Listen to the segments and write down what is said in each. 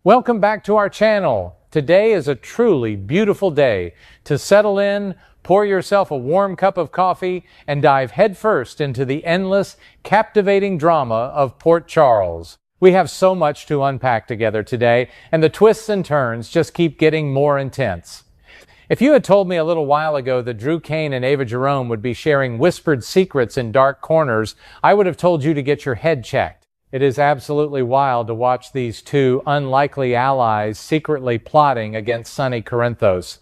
Welcome back to our channel. Today is a truly beautiful day to settle in, pour yourself a warm cup of coffee, and dive headfirst into the endless, captivating drama of Port Charles. We have so much to unpack together today, and the twists and turns just keep getting more intense. If you had told me a little while ago that Drew Kane and Ava Drew would be sharing whispered secrets in dark corners, I would have told you to get your head checked. It is absolutely wild to watch these two unlikely allies secretly plotting against sunny Corinthos.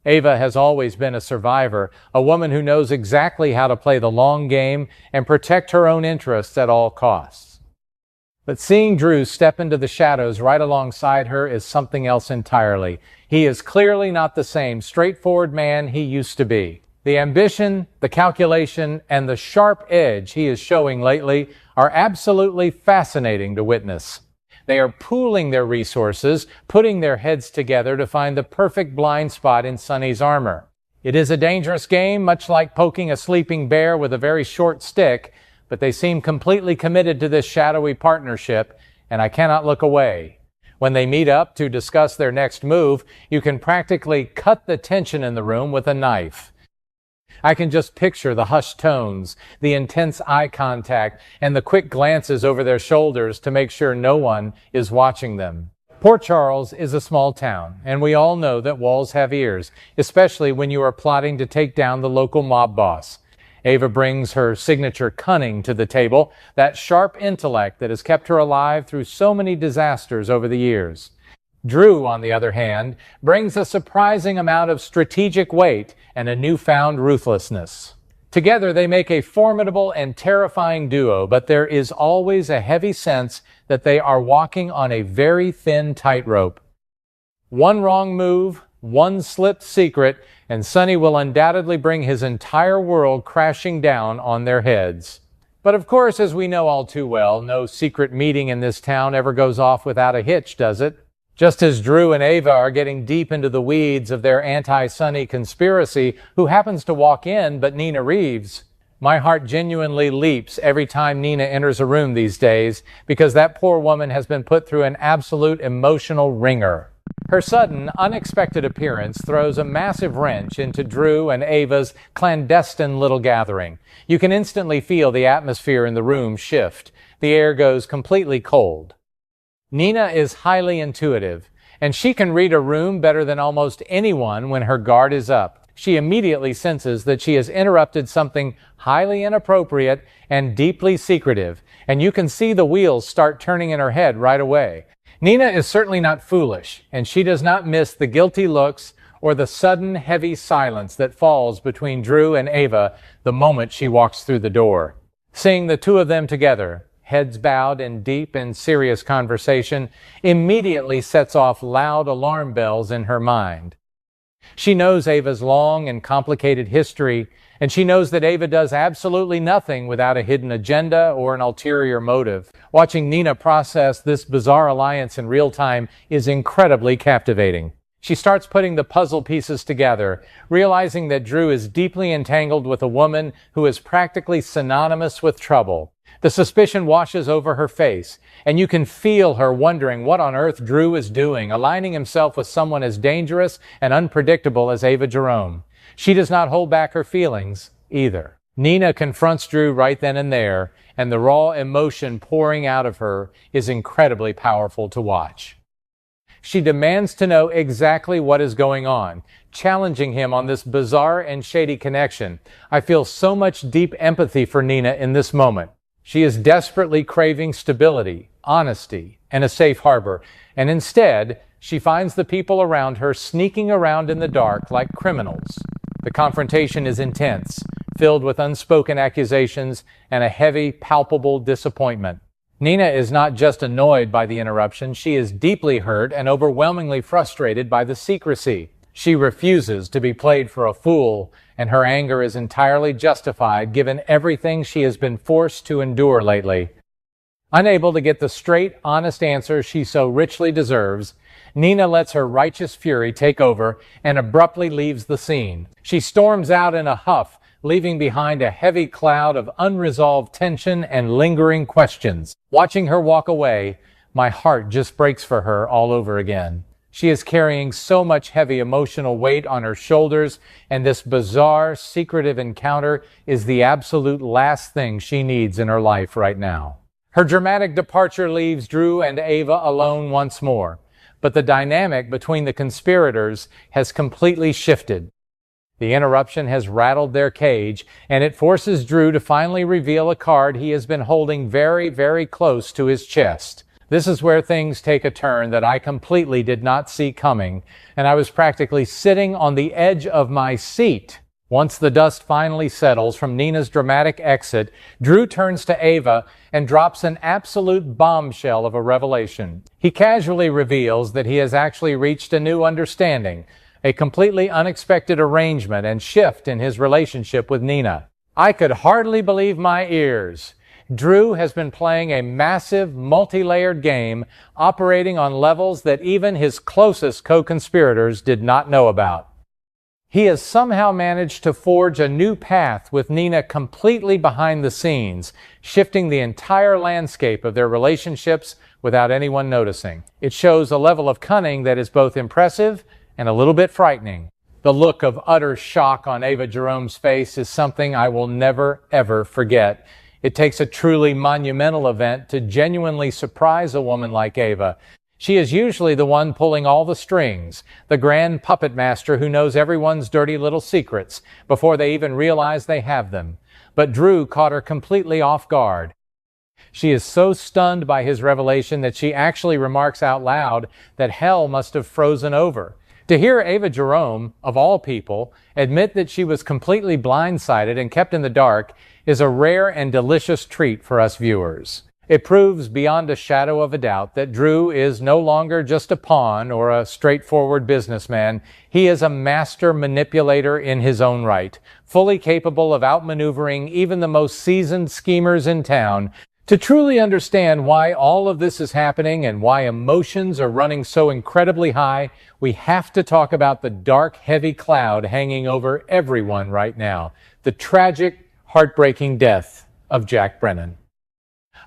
Ava has always been a survivor, a woman who knows exactly how to play the long game and protect her own interests at all costs. But seeing Drew step into the shadows right alongside her is something else entirely. He is clearly not the same straightforward man he used to be. The ambition, the calculation, and the sharp edge he is showing lately are absolutely fascinating to witness. They are pooling their resources, putting their heads together to find the perfect blind spot in Sonny's armor. It is a dangerous game, much like poking a sleeping bear with a very short stick, but they seem completely committed to this shadowy partnership, and I cannot look away. When they meet up to discuss their next move, you can practically cut the tension in the room with a knife. I can just picture the hushed tones, the intense eye contact, and the quick glances over their shoulders to make sure no one is watching them. Port Charles is a small town, and we all know that walls have ears, especially when you are plotting to take down the local mob boss. Ava brings her signature cunning to the table, that sharp intellect that has kept her alive through so many disasters over the years. Drew, on the other hand, brings a surprising amount of strategic weight and a newfound ruthlessness. Together, they make a formidable and terrifying duo, but there is always a heavy sense that they are walking on a very thin tightrope. One wrong move, one slipped secret, and Sonny will undoubtedly bring his entire world crashing down on their heads. But of course, as we know all too well, no secret meeting in this town ever goes off without a hitch, does it? Just as Drew and Ava are getting deep into the weeds of their anti-Sonny conspiracy, who happens to walk in but Nina Reeves? My heart genuinely leaps every time Nina enters a room these days, because that poor woman has been put through an absolute emotional ringer. Her sudden, unexpected appearance throws a massive wrench into Drew and Ava's clandestine little gathering. You can instantly feel the atmosphere in the room shift. The air goes completely cold. Nina is highly intuitive, and she can read a room better than almost anyone when her guard is up. She immediately senses that she has interrupted something highly inappropriate and deeply secretive, and you can see the wheels start turning in her head right away. Nina is certainly not foolish, and she does not miss the guilty looks or the sudden heavy silence that falls between Drew and Ava the moment she walks through the door. Seeing the two of them together, heads bowed in deep and serious conversation, immediately sets off loud alarm bells in her mind. She knows Ava's long and complicated history, and she knows that Ava does absolutely nothing without a hidden agenda or an ulterior motive. Watching Nina process this bizarre alliance in real time is incredibly captivating. She starts putting the puzzle pieces together, realizing that Drew is deeply entangled with a woman who is practically synonymous with trouble. The suspicion washes over her face, and you can feel her wondering what on earth Drew is doing, aligning himself with someone as dangerous and unpredictable as Ava Drew. She does not hold back her feelings, either. Nina confronts Drew right then and there, and the raw emotion pouring out of her is incredibly powerful to watch. She demands to know exactly what is going on, challenging him on this bizarre and shady connection. I feel so much deep empathy for Nina in this moment. She is desperately craving stability, honesty, and a safe harbor, and instead, she finds the people around her sneaking around in the dark like criminals. The confrontation is intense, filled with unspoken accusations and a heavy, palpable disappointment. Nina is not just annoyed by the interruption, she is deeply hurt and overwhelmingly frustrated by the secrecy. She refuses to be played for a fool, and her anger is entirely justified given everything she has been forced to endure lately. Unable to get the straight, honest answer she so richly deserves, Nina lets her righteous fury take over and abruptly leaves the scene. She storms out in a huff, leaving behind a heavy cloud of unresolved tension and lingering questions. Watching her walk away, my heart just breaks for her all over again. She is carrying so much heavy emotional weight on her shoulders, and this bizarre, secretive encounter is the absolute last thing she needs in her life right now. Her dramatic departure leaves Drew and Ava alone once more, but the dynamic between the conspirators has completely shifted. The interruption has rattled their cage, and it forces Drew to finally reveal a card he has been holding very, very close to his chest. This is where things take a turn that I completely did not see coming, and I was practically sitting on the edge of my seat. Once the dust finally settles from Nina's dramatic exit, Drew turns to Ava and drops an absolute bombshell of a revelation. He casually reveals that he has actually reached a new understanding, a completely unexpected arrangement and shift in his relationship with Nina. I could hardly believe my ears. Drew has been playing a massive, multi-layered game, operating on levels that even his closest co-conspirators did not know about. He has somehow managed to forge a new path with Nina completely behind the scenes, shifting the entire landscape of their relationships without anyone noticing. It shows a level of cunning that is both impressive and a little bit frightening. The look of utter shock on Ava Drew's face is something I will never, ever forget. It takes a truly monumental event to genuinely surprise a woman like Ava. She is usually the one pulling all the strings, the grand puppet master who knows everyone's dirty little secrets before they even realize they have them. But Drew caught her completely off guard. She is so stunned by his revelation that she actually remarks out loud that hell must have frozen over. To hear Ava Drew, of all people, admit that she was completely blindsided and kept in the dark is a rare and delicious treat for us viewers. It proves beyond a shadow of a doubt that Drew is no longer just a pawn or a straightforward businessman. He is a master manipulator in his own right, fully capable of outmaneuvering even the most seasoned schemers in town. To truly understand why all of this is happening and why emotions are running so incredibly high, we have to talk about the dark, heavy cloud hanging over everyone right now, the tragic, heartbreaking death of Jack Brennan.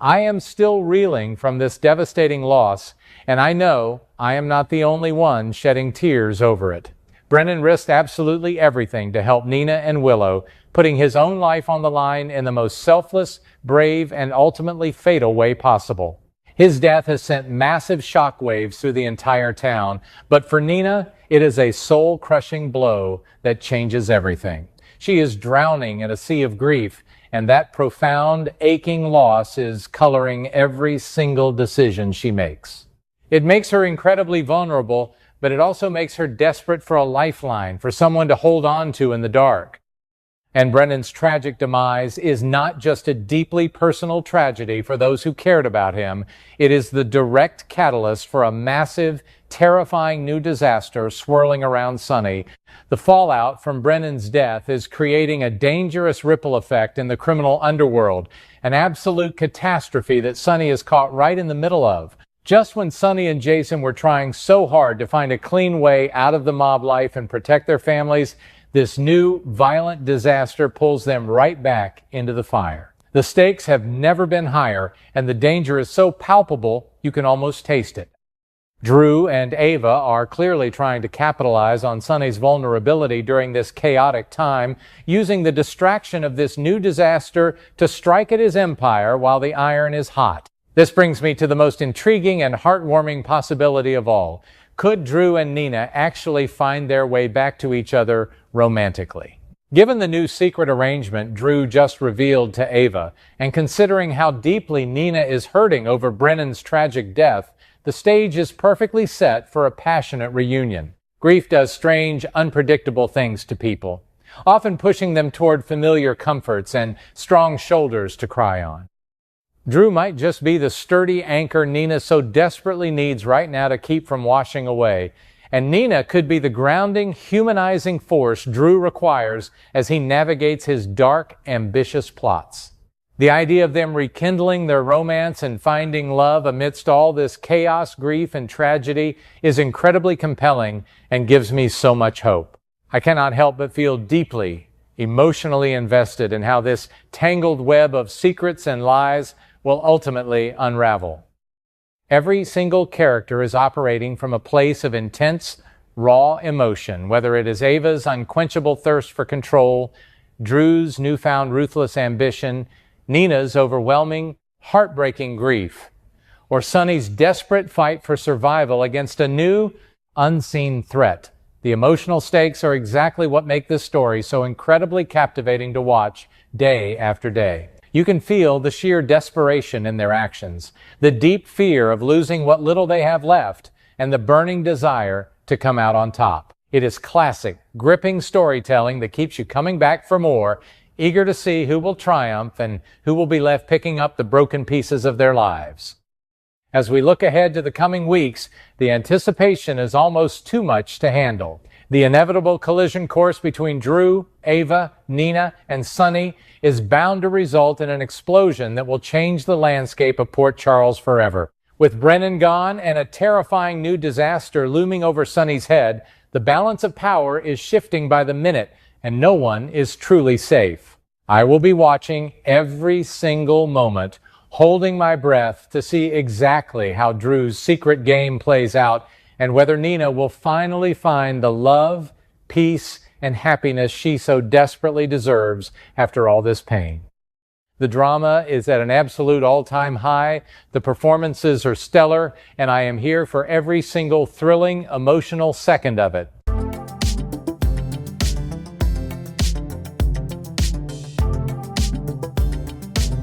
I am still reeling from this devastating loss, and I know I am not the only one shedding tears over it. Brennan risked absolutely everything to help Nina and Willow, putting his own life on the line in the most selfless, brave, and ultimately fatal way possible. His death has sent massive shockwaves through the entire town, but for Nina, it is a soul-crushing blow that changes everything. She is drowning in a sea of grief, and that profound, aching loss is coloring every single decision she makes. It makes her incredibly vulnerable, but it also makes her desperate for a lifeline, for someone to hold on to in the dark. And Brennan's tragic demise is not just a deeply personal tragedy for those who cared about him. It is the direct catalyst for a massive, terrifying new disaster swirling around Sunny. The fallout from Brennan's death is creating a dangerous ripple effect in the criminal underworld, an absolute catastrophe that Sunny is caught right in the middle of. Just when Sunny and Jason were trying so hard to find a clean way out of the mob life and protect their families, this new, violent disaster pulls them right back into the fire. The stakes have never been higher, and the danger is so palpable you can almost taste it. Drew and Ava are clearly trying to capitalize on Sunny's vulnerability during this chaotic time, using the distraction of this new disaster to strike at his empire while the iron is hot. This brings me to the most intriguing and heartwarming possibility of all. Could Drew and Nina actually find their way back to each other romantically? Given the new secret arrangement Drew just revealed to Ava, and considering how deeply Nina is hurting over Brennan's tragic death, the stage is perfectly set for a passionate reunion. Grief does strange, unpredictable things to people, often pushing them toward familiar comforts and strong shoulders to cry on. Drew might just be the sturdy anchor Nina so desperately needs right now to keep from washing away, and Nina could be the grounding, humanizing force Drew requires as he navigates his dark, ambitious plots. The idea of them rekindling their romance and finding love amidst all this chaos, grief, and tragedy is incredibly compelling and gives me so much hope. I cannot help but feel deeply, emotionally invested in how this tangled web of secrets and lies will ultimately unravel. Every single character is operating from a place of intense, raw emotion, whether it is Ava's unquenchable thirst for control, Drew's newfound ruthless ambition, Nina's overwhelming, heartbreaking grief, or Sonny's desperate fight for survival against a new, unseen threat. The emotional stakes are exactly what make this story so incredibly captivating to watch day after day. You can feel the sheer desperation in their actions, the deep fear of losing what little they have left, and the burning desire to come out on top. It is classic, gripping storytelling that keeps you coming back for more, eager to see who will triumph and who will be left picking up the broken pieces of their lives. As we look ahead to the coming weeks, the anticipation is almost too much to handle. The inevitable collision course between Drew, Ava, Nina, and Sonny is bound to result in an explosion that will change the landscape of Port Charles forever. With Brennan gone and a terrifying new disaster looming over Sonny's head, the balance of power is shifting by the minute, and no one is truly safe. I will be watching every single moment, holding my breath to see exactly how Drew's secret game plays out and whether Nina will finally find the love, peace, and happiness she so desperately deserves after all this pain. The drama is at an absolute all-time high, the performances are stellar, and I am here for every single thrilling, emotional second of it.